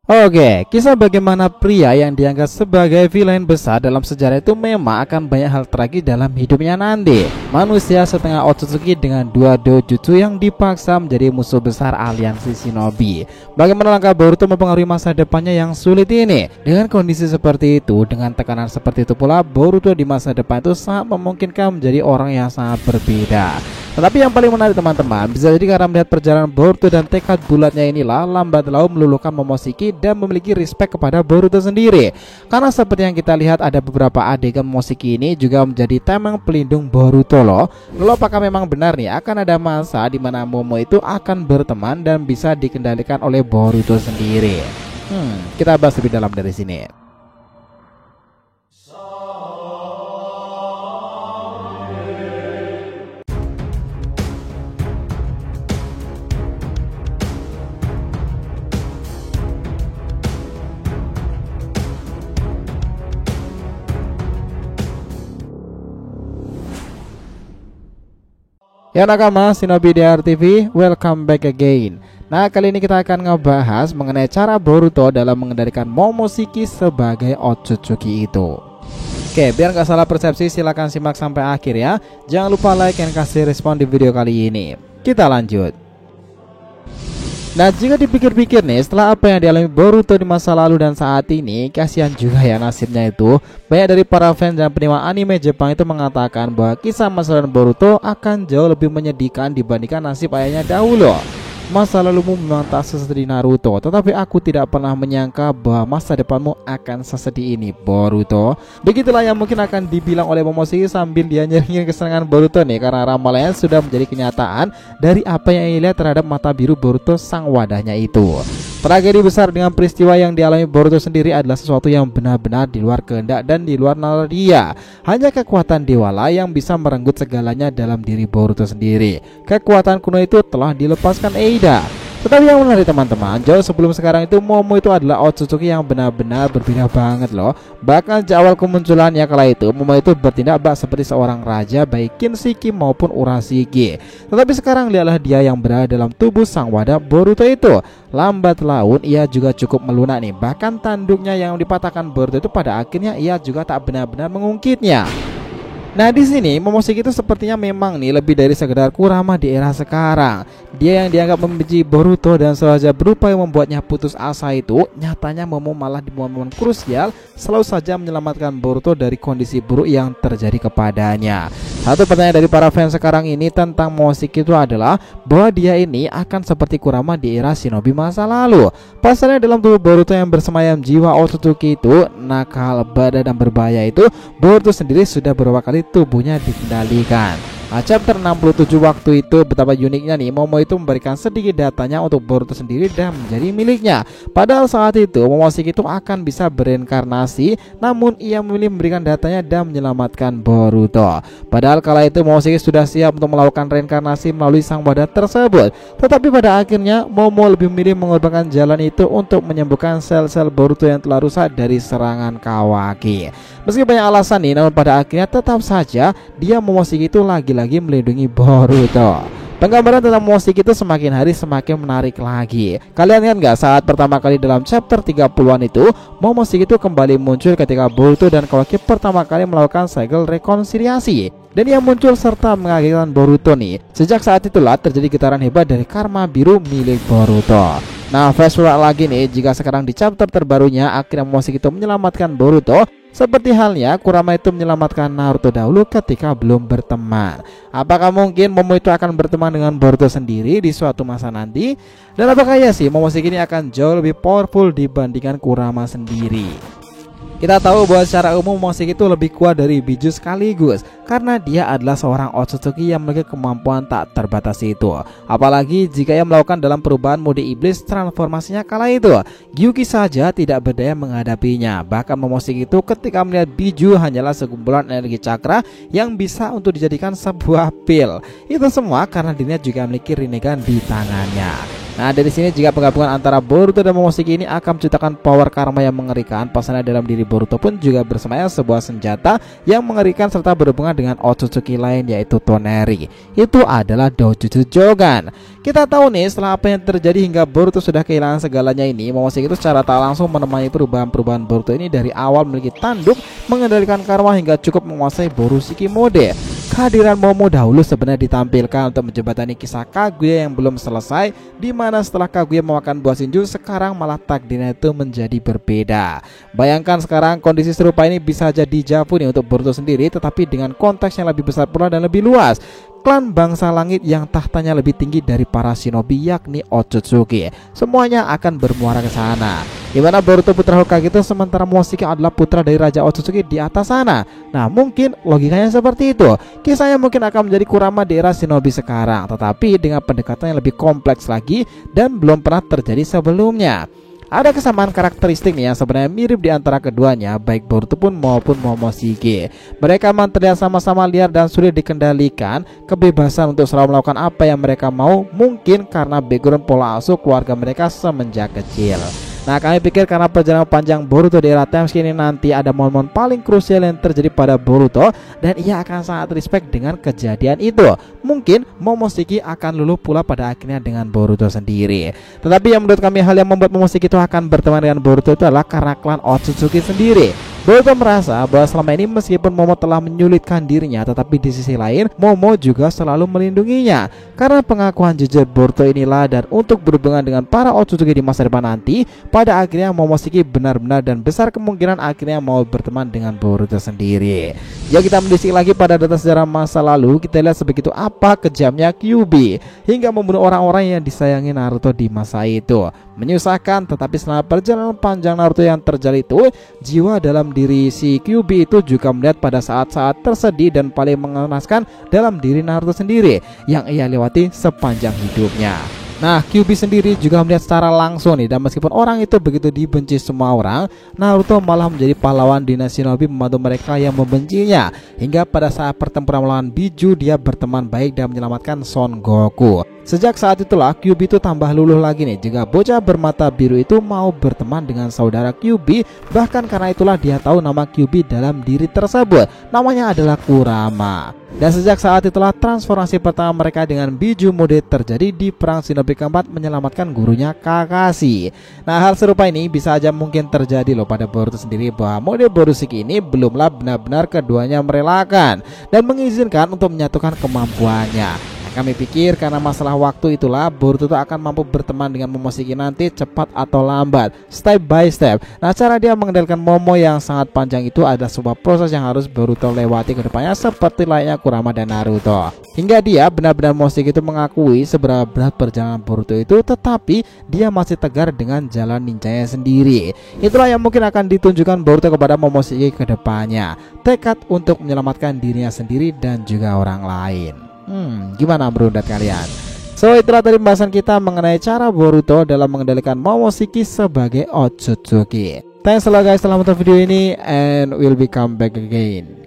Oke, kisah bagaimana pria yang dianggap sebagai villain besar dalam sejarah itu memang akan banyak hal tragis dalam hidupnya nanti. Manusia setengah Otsutsuki dengan dua dojutsu yang dipaksa menjadi musuh besar aliansi shinobi. Bagaimana langkah Boruto mempengaruhi masa depannya yang sulit ini? Dengan kondisi seperti itu, dengan tekanan seperti itu pula, Boruto di masa depan itu sangat memungkinkan menjadi orang yang sangat berbeda. Tetapi yang paling menarik teman-teman, bisa jadi karena melihat perjalanan Boruto dan tekad bulatnya inilah lambat laun meluluhkan Momoshiki dan memiliki respect kepada Boruto sendiri. Karena seperti yang kita lihat ada beberapa adegan Momoshiki ini juga menjadi tameng pelindung Boruto loh. Lalu apakah memang benar nih akan ada masa di mana Momo itu akan berteman dan bisa dikendalikan oleh Boruto sendiri? Kita bahas lebih dalam dari sini. Ya nakama Shinobi DR TV, welcome back again. Nah kali ini kita akan ngebahas mengenai cara Boruto dalam mengendalikan Momoshiki sebagai Otsutsuki itu. Oke, biar nggak salah persepsi silahkan simak sampai akhir ya. Jangan lupa like dan kasih respon di video kali ini. Kita lanjut. Nah jika dipikir-pikir nih, setelah apa yang dialami Boruto di masa lalu dan saat ini, kasihan juga ya nasibnya itu. Banyak dari para fans dan penikmat anime Jepang itu mengatakan bahwa kisah masa lalu Boruto akan jauh lebih menyedihkan dibandingkan nasib ayahnya dahulu. Masa lalumu memang tak sesedih Naruto, tetapi aku tidak pernah menyangka bahwa masa depanmu akan sesedih ini, Boruto. Begitulah yang mungkin akan dibilang oleh Momoshiki sambil dia nyengir kesenangan Boruto nih, karena ramalannya sudah menjadi kenyataan dari apa yang ia lihat terhadap mata biru Boruto sang wadahnya itu. Tragedi besar dengan peristiwa yang dialami Boruto sendiri adalah sesuatu yang benar-benar di luar kehendak dan di luar nalar dia. Hanya kekuatan dewa lah yang bisa merenggut segalanya dalam diri Boruto sendiri. Kekuatan kuno itu telah dilepaskan Eida. Tetapi yang menarik teman-teman, jauh sebelum sekarang itu Momo itu adalah Otsutsuki yang benar-benar berbeda banget loh. Bahkan sejak awal kemunculannya kala itu, Momo itu bertindak seperti seorang raja baik Kinshiki maupun Urashiki. Tetapi sekarang lihatlah dia yang berada dalam tubuh sang wadah Boruto itu. Lambat laun ia juga cukup melunak nih. Bahkan tanduknya yang dipatahkan Boruto itu pada akhirnya ia juga tak benar-benar mengungkitnya. Nah di sini Momoshiki itu sepertinya memang nih lebih dari sekedar Kurama di era sekarang. Dia yang dianggap membenci Boruto dan sengaja berupaya membuatnya putus asa itu, nyatanya Momo malah di momen krusial selalu saja menyelamatkan Boruto dari kondisi buruk yang terjadi kepadanya. Satu pertanyaan dari para fans sekarang ini tentang Momoshiki itu adalah bahwa dia ini akan seperti Kurama di era shinobi masa lalu. Pasalnya dalam tubuh Boruto yang bersemayam jiwa Otsutsuki itu nakal, lebat dan berbahaya itu, Boruto sendiri sudah beberapa kali tubuhnya dikendalikan. Chapter 67 waktu itu betapa uniknya nih Momo itu memberikan sedikit datanya untuk Boruto sendiri dan menjadi miliknya. Padahal saat itu Momoshiki itu akan bisa bereinkarnasi, namun ia memilih memberikan datanya dan menyelamatkan Boruto. Padahal kala itu Momoshiki sudah siap untuk melakukan reinkarnasi melalui sang wadah tersebut. Tetapi pada akhirnya Momo lebih memilih mengorbankan jalan itu untuk menyembuhkan sel-sel Boruto yang telah rusak dari serangan Kawaki. Meski banyak alasan nih, namun pada akhirnya tetap saja dia Momoshiki itu lagi-lagi melindungi Boruto. Penggambaran tentang Momoshiki itu semakin hari semakin menarik lagi. Kalian ingat nggak saat pertama kali dalam chapter 30-an itu Momoshiki itu kembali muncul ketika Boruto dan Kawaki pertama kali melakukan segel rekonsiliasi. Dan ia muncul serta mengagetkan Boruto nih. Sejak saat itulah terjadi getaran hebat dari karma biru milik Boruto. Nah fast forward lagi nih, jika sekarang di chapter terbarunya akhirnya Momoshiki itu menyelamatkan Boruto, seperti halnya Kurama itu menyelamatkan Naruto dahulu ketika belum berteman. Apakah mungkin Momo itu akan berteman dengan Boruto sendiri di suatu masa nanti? Dan apakah ya sih Momoshiki ini akan jauh lebih powerful dibandingkan Kurama sendiri? Kita tahu bahwa secara umum Momoshiki itu lebih kuat dari Biju sekaligus, karena dia adalah seorang Otsutsuki yang memiliki kemampuan tak terbatas itu. Apalagi jika ia melakukan dalam perubahan mode iblis transformasinya kala itu, Gyuki saja tidak berdaya menghadapinya. Bahkan Momoshiki itu ketika melihat Biju hanyalah sekumpulan energi cakra yang bisa untuk dijadikan sebuah pil. Itu semua karena dirinya juga memiliki Rinnegan di tangannya. Nah, dari sini jika penggabungan antara Boruto dan Momoshiki ini akan menciptakan power karma yang mengerikan, pasalnya dalam diri Boruto pun juga bersemayam sebuah senjata yang mengerikan serta berhubungan dengan Otsutsuki lain, yaitu Toneri. Itu adalah Dojutsu Jogan. Kita tahu nih, setelah apa yang terjadi hingga Boruto sudah kehilangan segalanya ini, Momoshiki itu secara tak langsung menemani perubahan-perubahan Boruto ini dari awal memiliki tanduk, mengendalikan karma hingga cukup menguasai Borushiki mode. Kehadiran Momo dahulu sebenarnya ditampilkan untuk menjembatani kisah Kaguya yang belum selesai, di mana setelah Kaguya memakan buah Shinju, sekarang malah takdirnya itu menjadi berbeda. Bayangkan sekarang kondisi serupa ini bisa jadi javu nih untuk Boruto sendiri, tetapi dengan konteks yang lebih besar pula dan lebih luas. Klan bangsa langit yang tahtanya lebih tinggi dari para shinobi, yakni Otsutsuki, semuanya akan bermuara ke sana. Di mana Boruto putra Hokage itu, sementara Momoshiki adalah putra dari Raja Otsutsuki di atas sana. Nah, mungkin logikanya seperti itu. Kisahnya mungkin akan menjadi Kurama di era shinobi sekarang, tetapi dengan pendekatan yang lebih kompleks lagi dan belum pernah terjadi sebelumnya. Ada kesamaan karakteristik nih yang sebenarnya mirip di antara keduanya, baik Boruto pun maupun Momoshiki. Mereka memang terlihat sama-sama liar dan sulit dikendalikan. Kebebasan untuk selalu melakukan apa yang mereka mau, mungkin karena background pola asuh keluarga mereka semenjak kecil. Nah, kami pikir karena perjalanan panjang Boruto di era time skip ini, nanti ada momen paling krusial yang terjadi pada Boruto, dan ia akan sangat respect dengan kejadian itu. Mungkin Momoshiki akan luluh pula pada akhirnya dengan Boruto sendiri. Tetapi yang menurut kami hal yang membuat Momoshiki itu akan berteman dengan Boruto itu adalah karena klan Otsutsuki sendiri. Boruto merasa bahwa selama ini meskipun Momo telah menyulitkan dirinya, tetapi di sisi lain Momo juga selalu melindunginya. Karena pengakuan jujur Boruto inilah, dan untuk berhubungan dengan para Otsutsuki di masa depan nanti, pada akhirnya Momoshiki benar-benar dan besar kemungkinan akhirnya mau berteman dengan Boruto sendiri. Jika kita mendisik lagi pada data sejarah masa lalu, kita lihat sebegitu apa kejamnya Kyuubi hingga membunuh orang-orang yang disayangi Naruto di masa itu. Menyusahkan, tetapi selama perjalanan panjang Naruto yang terjal itu, jiwa dalam diri si Kyuubi itu juga melihat pada saat-saat tersedih dan paling mengenaskan dalam diri Naruto sendiri yang ia lewati sepanjang hidupnya. Nah, Kyuubi sendiri juga melihat secara langsung nih, dan meskipun orang itu begitu dibenci semua orang, Naruto malah menjadi pahlawan dinasti shinobi membantu mereka yang membencinya. Hingga pada saat pertempuran melawan Biju, dia berteman baik dan menyelamatkan Son Goku. Sejak saat itulah Kyuubi itu tambah luluh lagi nih jika bocah bermata biru itu mau berteman dengan saudara Kyuubi. Bahkan karena itulah dia tahu nama Kyuubi dalam diri tersebut, namanya adalah Kurama. Dan sejak saat itulah transformasi pertama mereka dengan Biju mode terjadi di perang shinobi keempat, menyelamatkan gurunya Kakashi. Nah, hal serupa ini bisa aja mungkin terjadi loh pada Boruto sendiri, bahwa mode Borushiki ini belumlah benar-benar keduanya merelakan dan mengizinkan untuk menyatukan kemampuannya. Kami pikir karena masalah waktu itulah Boruto akan mampu berteman dengan Momoshiki nanti, cepat atau lambat, step by step. Nah, cara dia mengendalikan Momo yang sangat panjang itu adalah sebuah proses yang harus Boruto lewati ke depannya, seperti layaknya Kurama dan Naruto. Hingga dia benar-benar Momoshiki itu mengakui seberapa berat perjalanan Boruto itu, tetapi dia masih tegar dengan jalan ninjanya sendiri. Itulah yang mungkin akan ditunjukkan Boruto kepada Momoshiki ke depannya, tekad untuk menyelamatkan dirinya sendiri dan juga orang lain. Gimana menurut kalian? So, itulah tadi pembahasan kita mengenai cara Boruto dalam mengendalikan Momoshiki sebagai Otsutsuki. Thanks a lot guys telah menonton video ini, and we'll be come back again.